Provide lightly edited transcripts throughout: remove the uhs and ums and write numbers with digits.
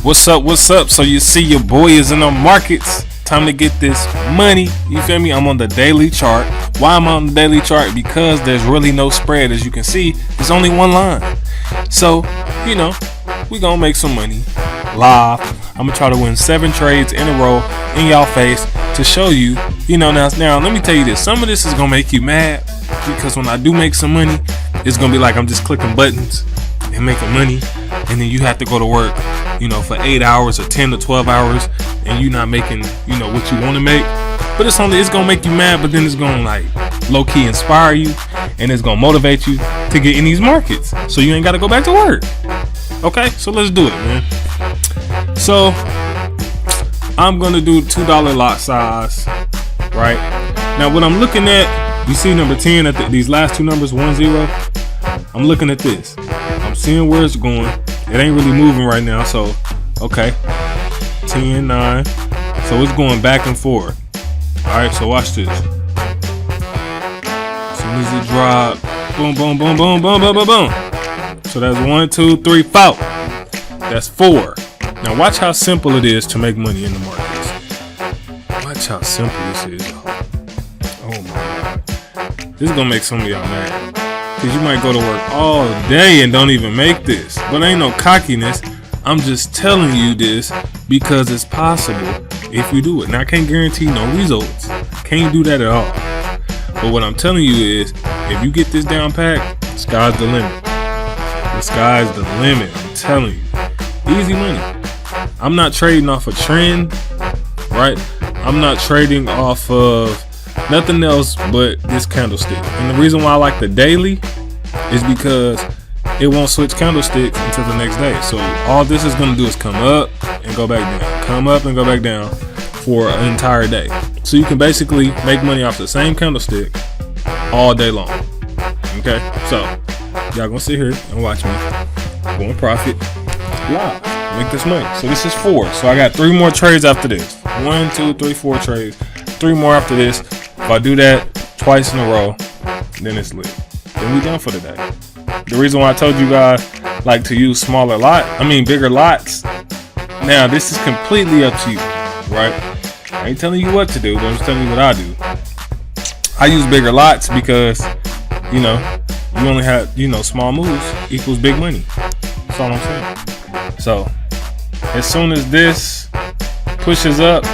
What's up? What's up? So you see your boy is in the markets. Time to get this money. You feel me? I'm on the daily chart. Why am I on the daily chart? Because there's really no spread. As you can see, there's only one line. So, you know, we gonna make some money live. I'm gonna try to win 7 trades in a row in y'all face to show you, you know, now let me tell you this. Some of this is gonna make you mad because when I do make some money, it's gonna be like I'm just clicking buttons and making money, and then you have to go to work, you know, for 8 hours or 10 to 12 hours, and you're not making, you know, what you want to make. But it's gonna make you mad, but then it's gonna like low-key inspire you, and it's gonna motivate you to get in these markets, so you ain't gotta go back to work. Okay, so let's do it, man. So I'm gonna do $2 lot size, right? Now what I'm looking at, you see number 10 at these last two numbers, 1 0. I'm looking at this. I'm seeing where it's going. It ain't really moving right now, so okay. 10, 9. So it's going back and forth. Alright, so watch this. As soon as it drop, boom, boom, boom, boom, boom, boom, boom, boom. So that's 1, 2, 3, 4. That's 4. Now watch how simple it is to make money in the markets. Watch how simple this is, y'all. Oh my God. This is gonna make some of y'all mad. Cause you might go to work all day and don't even make this. But ain't no cockiness. I'm just telling you this because it's possible if you do it. Now I can't guarantee no results. Can't do that at all. But what I'm telling you is, if you get this down pat, sky's the limit. The sky's the limit. I'm telling you. Easy money. I'm not trading off a trend, right? I'm not trading off of nothing else but this candlestick. And the reason why I like the daily is because it won't switch candlesticks until the next day. So all this is going to do is come up and go back down, come up and go back down for an entire day. So you can basically make money off the same candlestick all day long. Okay, so y'all gonna sit here and watch me go in profit live, make this money. So this is 4. So I got 3 more trades after this. 1, 2, 3, 4 trades. 3 more after this. If I do that twice in a row, then it's lit. Then we done for today. The reason why I told you guys like to use bigger lots. Now this is completely up to you, right? I ain't telling you what to do, but I'm just telling you what I do. I use bigger lots because, you know, you only have, you know, small moves equals big money. That's all I'm saying. So as soon as this pushes up,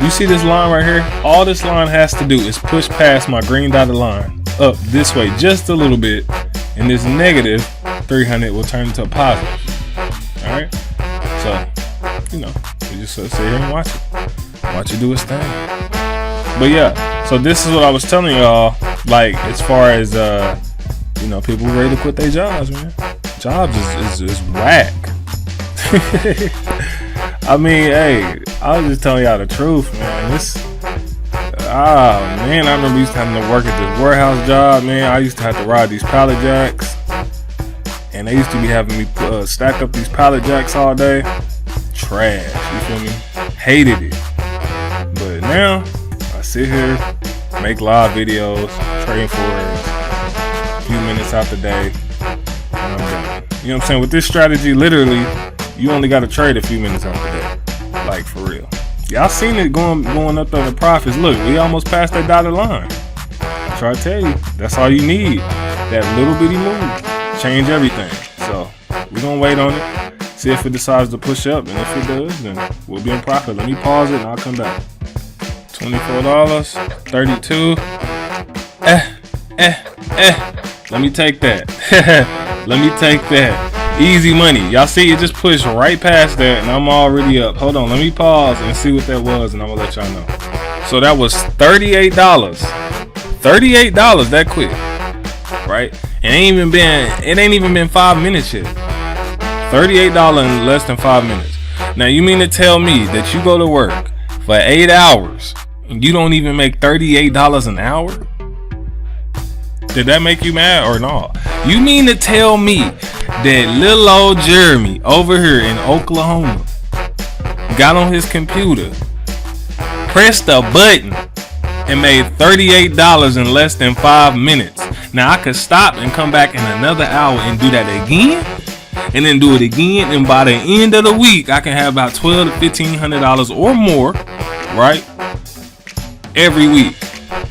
you see this line right here? All this line has to do is push past my green dotted line up this way just a little bit, and this negative 300 will turn into a positive. All right, so you know, you just sit here and watch it do its thing. But yeah, so this is what I was telling y'all, like as far as you know, people ready to quit their jobs, man. Jobs is whack. I mean, hey, I was just telling y'all the truth, man. I remember used to having to work at this warehouse job, man. I used to have to ride these pallet jacks, and they used to be having me stack up these pallet jacks all day. Trash, you feel me? Hated it. But now I sit here, make live videos, trade FOREX, a few minutes out the day, and I'm done. You know what I'm saying? With this strategy, literally, you only got to trade a few minutes out the day, like for real. Y'all seen it going up there in profits. Look, we almost passed that dotted line. I try to tell you, that's all you need. That little bitty move, change everything. So we're gonna wait on it, see if it decides to push up, and if it does, then we'll be in profit. Let me pause it and I'll come back. $24, 32. Let me take that. Let me take that. Easy money. Y'all see it just pushed right past that, and I'm already up. Hold on, let me pause and see what that was, and I'm gonna let y'all know. So that was $38. $38 that quick, right? It ain't even been 5 minutes yet. $38 in less than 5 minutes. Now you mean to tell me that you go to work for 8 hours and you don't even make $38 an hour? Did that make you mad or not? You mean to tell me that little old Jeremy over here in Oklahoma got on his computer, pressed a button, and made $38 in less than 5 minutes? Now I could stop and come back in another hour and do that again. and then do it again. And by the end of the week, I can have about $1,200 to $1,500 or more, right? Every week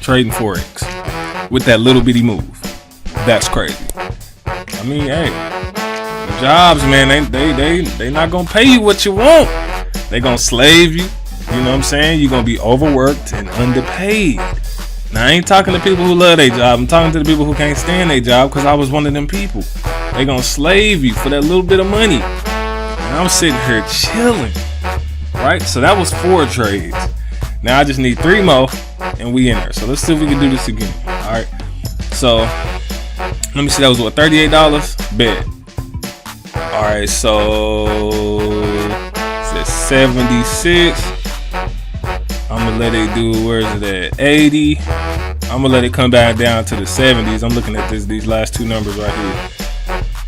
trading Forex with that little bitty move. That's crazy. I mean, hey, the jobs, man, they not gonna pay you what you want. They gonna slave you. You know what I'm saying? You're gonna be overworked and underpaid. Now, I ain't talking to people who love their job. I'm talking to the people who can't stand their job, because I was one of them people. They gonna slave you for that little bit of money. And I'm sitting here chilling, right? So that was 4 trades. Now I just need 3 more, and we in there. So let's see if we can do this again. All right. So let me see. That was what, $38? Bet. All right. So it's 76. I'm gonna let it do, where is it at? 80. I'm gonna let it come back down to the 70s. I'm looking at these last 2 numbers right here,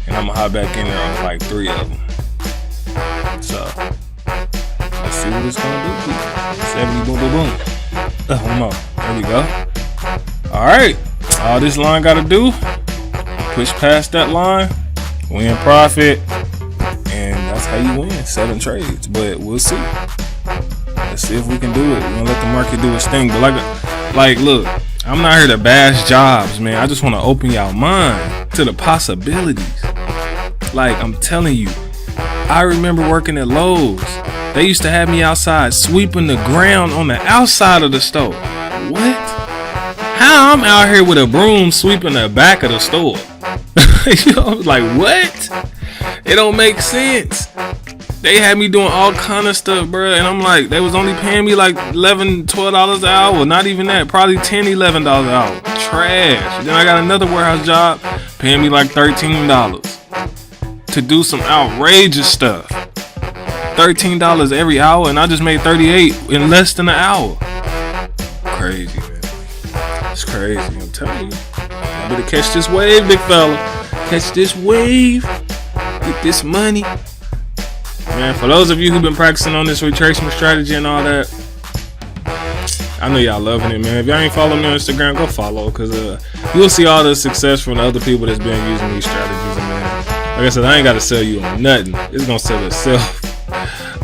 and I'm gonna hop back in there on like 3 of them. So let's see what it's gonna do. 70, boom, boom, boom. One more. There we go. All right. All this line gotta do, push past that line, win profit, and that's how you win 7 trades. But we'll see. Let's see if we can do it. We're gonna let the market do its thing. But like, look, I'm not here to bash jobs, man. I just want to open y'all mind to the possibilities. Like, I'm telling you, I remember working at Lowe's. They used to have me outside sweeping the ground on the outside of the store. What? How I'm out here with a broom sweeping the back of the store? You know, like, what? It don't make sense. They had me doing all kind of stuff, bro, and I'm like, they was only paying me like $11, $12 an hour. Not even that, probably $10, $11 an hour. Trash. Then I got another warehouse job paying me like $13 to do some outrageous stuff. $13 every hour, and I just made $38 in less than an hour. Crazy, man. It's crazy. I'm telling you. I better catch this wave, big fella. Catch this wave. Get this money. Man, for those of you who've been practicing on this retracement strategy and all that, I know y'all loving it, man. If y'all ain't following me on Instagram, go follow, because you'll see all the success from the other people that's been using these strategies. And man, like I said, I ain't got to sell you on nothing. It's gonna sell itself.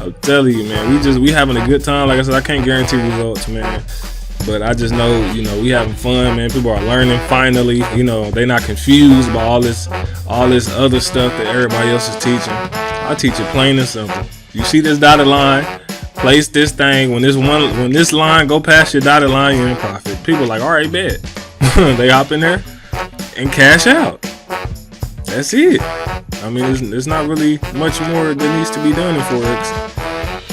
I'm telling you, man. We having a good time. Like I said, I can't guarantee results, man. But I just know, you know, we having fun, man. People are learning finally. You know, they not confused by all this other stuff that everybody else is teaching. I teach it plain and simple. You see this dotted line, place this thing. When this line go past your dotted line, you're in profit. People are like, all right, bet. They hop in there and cash out. That's it. I mean, there's not really much more that needs to be done in Forex.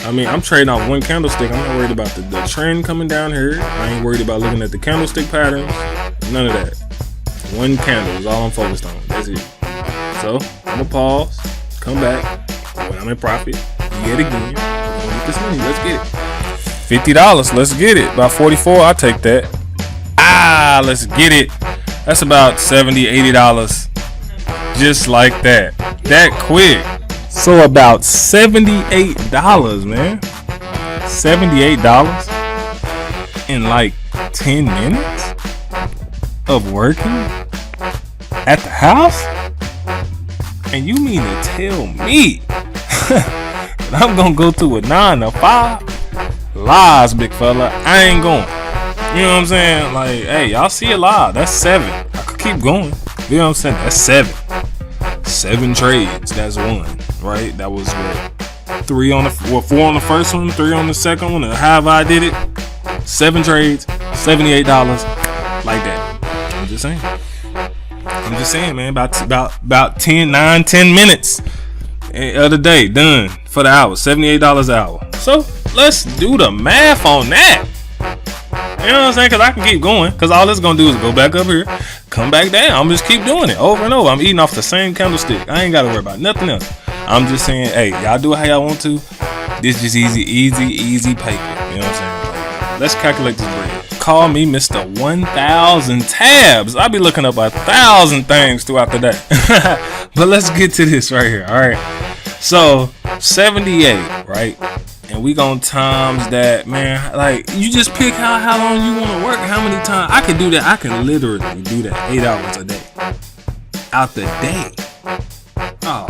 I mean, I'm trading off one candlestick. I'm not worried about the trend coming down here. I ain't worried about looking at the candlestick patterns. None of that. One candle is all I'm focused on. That's it. So I'm gonna pause, come back when I'm in profit yet again. We're gonna get this money. Let's get it. $50. Let's get it. About 44. I'll take that. Let's get it. That's about $70, $80. Just like that. That quick. So about $78, man. $78 in like 10 minutes of working at the house? And you mean to tell me that I'm gonna go to a 9 to 5? Lies, big fella. I ain't going. You know what I'm saying? Like, hey, y'all see it live. That's 7. I could keep going. You know what I'm saying? That's 7. 7 trades. That's 1. Right? That was what? 4 on the first one, 3 on the second one, and however I did it. 7 trades, $78 like that. I'm just saying, man. About 10 minutes of the day done for the hour. $78 an hour. So let's do the math on that. You know what I'm saying? Because I can keep going. Because all it's going to do is go back up here, come back down. I'm just keep doing it over and over. I'm eating off the same candlestick. I ain't got to worry about nothing else. I'm just saying, hey, y'all do it how y'all want to. This just easy paper. You know what I'm saying? Like, let's calculate this bread. Call me Mr. 1,000 tabs. I'll be looking up 1,000 things throughout the day. But let's get to this right here. All right. So 78, right? And we gonna times that, man. Like, you just pick how long you want to work, how many times. I can do that. I can literally do that 8 hours a day. Out the day. Oh,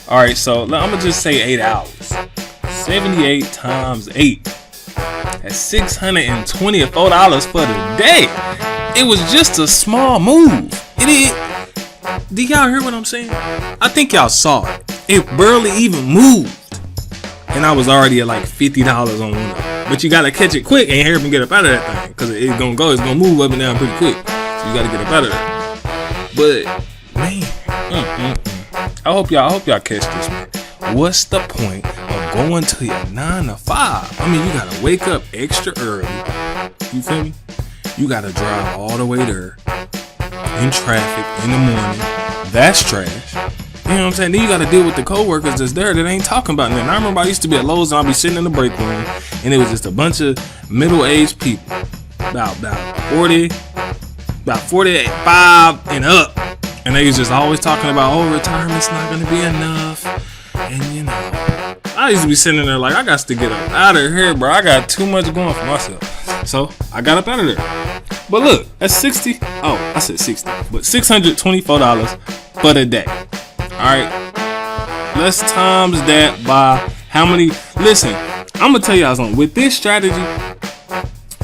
All right, so I'm gonna just say 8 hours. 78 times 8. That's $624 for the day. It was just a small move. Did y'all hear what I'm saying? I think y'all saw it. It barely even moved. And I was already at like $50 on one of them. But you gotta catch it quick and hurry up and get up out of that thing. Cause it's gonna move up and down pretty quick. So you gotta get up out of there. But man, I hope y'all catch this, man. What's the point of going to your 9 to 5? I mean, you gotta wake up extra early. You feel me? You gotta drive all the way there in traffic in the morning. That's trash. You know what I'm saying? Then you gotta deal with the coworkers that's there that ain't talking about nothing. I remember I used to be at Lowe's and I'd be sitting in the break room and it was just a bunch of middle-aged people, about 45 and up. And they was just always talking about, oh, retirement's not gonna be enough. And you know, I used to be sitting there like, I got to get up out of here, bro. I got too much going for myself. So I got up out of there. But look, that's 60. Oh, I said 60. But $624 for the day. Alright. Let's times that by how many. Listen, I'm gonna tell y'all something. With this strategy,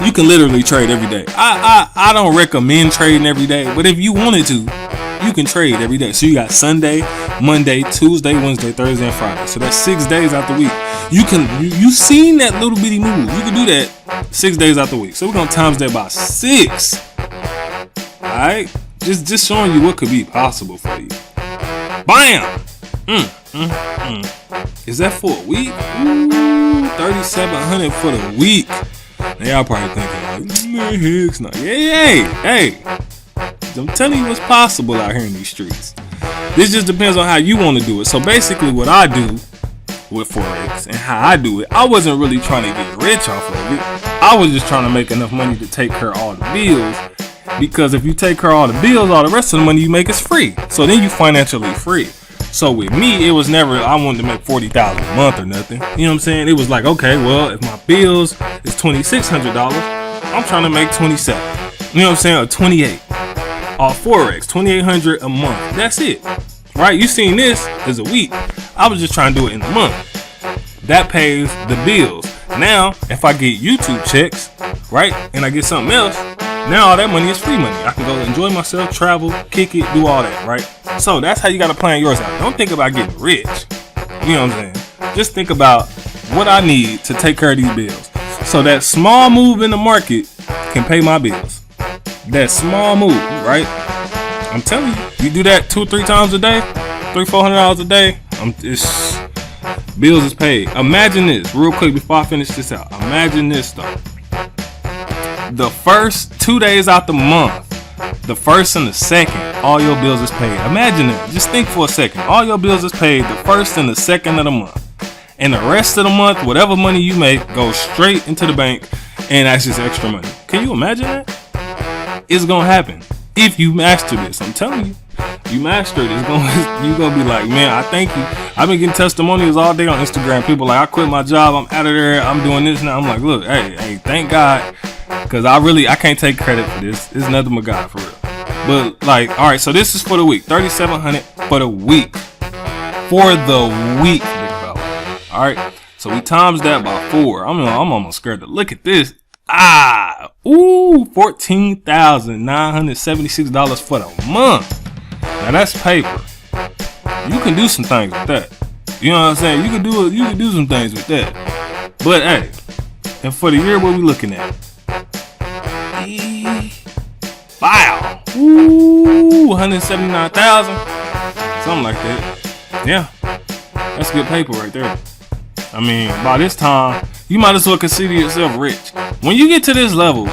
you can literally trade every day. I don't recommend trading every day, but if you wanted to, you can trade every day. So you got Sunday, Monday, Tuesday, Wednesday, Thursday, and Friday. So that's 6 days out the week. You seen that little bitty move. You can do that 6 days out the week. So we're gonna times that by 6. Alright? Just showing you what could be possible for you. Bam! Is that for a week? Ooh, $3,700 for the week. Now y'all probably thinking like, heck's not. Hey. I'm telling you what's possible out here in these streets. This just depends on how you want to do it. So basically what I do with Forex and how I do it, I wasn't really trying to get rich off of it. I was just trying to make enough money to take care of all the bills. Because if you take care of all the bills, all the rest of the money you make is free. So then you financially free. So with me, it was never, I wanted to make $40,000 a month or nothing. You know what I'm saying? It was like, okay, well, if my bills is $2,600, I'm trying to make $27. You know what I'm saying? Or $28. Or Forex, $2,800 a month. That's it. Right? You seen this as a week. I was just trying to do it in a month. That pays the bills. Now, if I get YouTube checks, right, and I get something else, now all that money is free money. I can go enjoy myself, travel, kick it, do all that, right? So that's how you got to plan yours out. Don't think about getting rich. You know what I'm saying? Just think about what I need to take care of these bills. So that small move in the market can pay my bills. That small move, right? I'm telling you, you do that 2-3 times a day, $300-$400 a day. Bills is paid. Imagine this, real quick before I finish this out. Imagine this though. The first 2 days out the month, the first and the second, all your bills is paid. Imagine that. Just think for a second. All your bills is paid the first and the second of the month. And the rest of the month, whatever money you make, goes straight into the bank, and that's just extra money. Can you imagine that? It's gonna happen if you master this. I'm telling you, you master it. You're gonna be like, man, I thank you. I've been getting testimonials all day on Instagram. People like, I quit my job, I'm out of there, I'm doing this now. I'm like, look, hey, thank God, because I can't take credit for this. It's nothing but God, for real. But like, all right, so this is for the week, $3,700 for the week, big fella. All right, so we times that by 4. I'm almost scared to look at this. $14,976 for the month. Now that's paper. You can do some things with that. You know what I'm saying? You can do some things with that. But hey, and for the year, what we looking at? Wow. Ooh, 179,000. Something like that. Yeah. That's good paper right there. I mean, by this time, you might as well consider yourself rich. When you get to this level,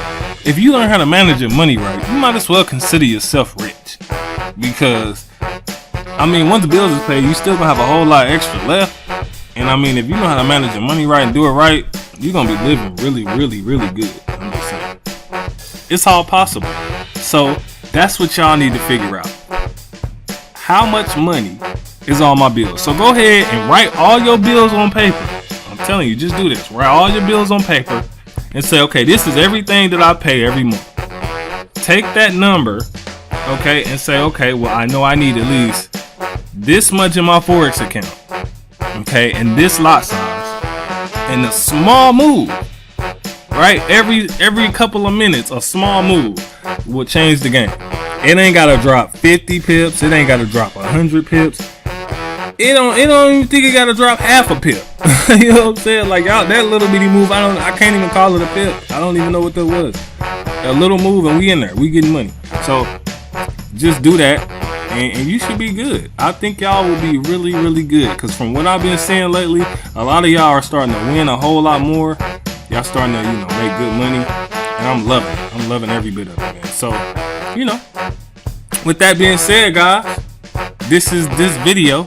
if you learn how to manage your money right, you might as well consider yourself rich. Because, I mean, once the bills is paid, you still gonna have a whole lot extra left. And I mean, if you know how to manage your money right and do it right, you're gonna be living really, really, really good. I'm just saying. It's all possible. So, that's what y'all need to figure out. How much money is on my bills? So go ahead and write all your bills on paper. I'm telling you, just do this. Write all your bills on paper and say, okay, this is everything that I pay every month. Take that number, okay, and say, okay, well, I know I need at least this much in my Forex account, okay, and this lot size, and a small move, right? Every couple of minutes, a small move will change the game. It ain't gotta drop 50 pips. It ain't gotta drop 100 pips. It don't even think it gotta drop half a pip. You know what I'm saying? Like, y'all, that little bitty move, I can't even call it a pip. I don't even know what that was. A little move and we in there. We getting money. So just do that and you should be good. I think y'all will be really, really good. Because from what I've been seeing lately, a lot of y'all are starting to win a whole lot more. Y'all starting to, make good money. And I'm loving it. I'm loving every bit of it, man. So, with that being said, guys, this video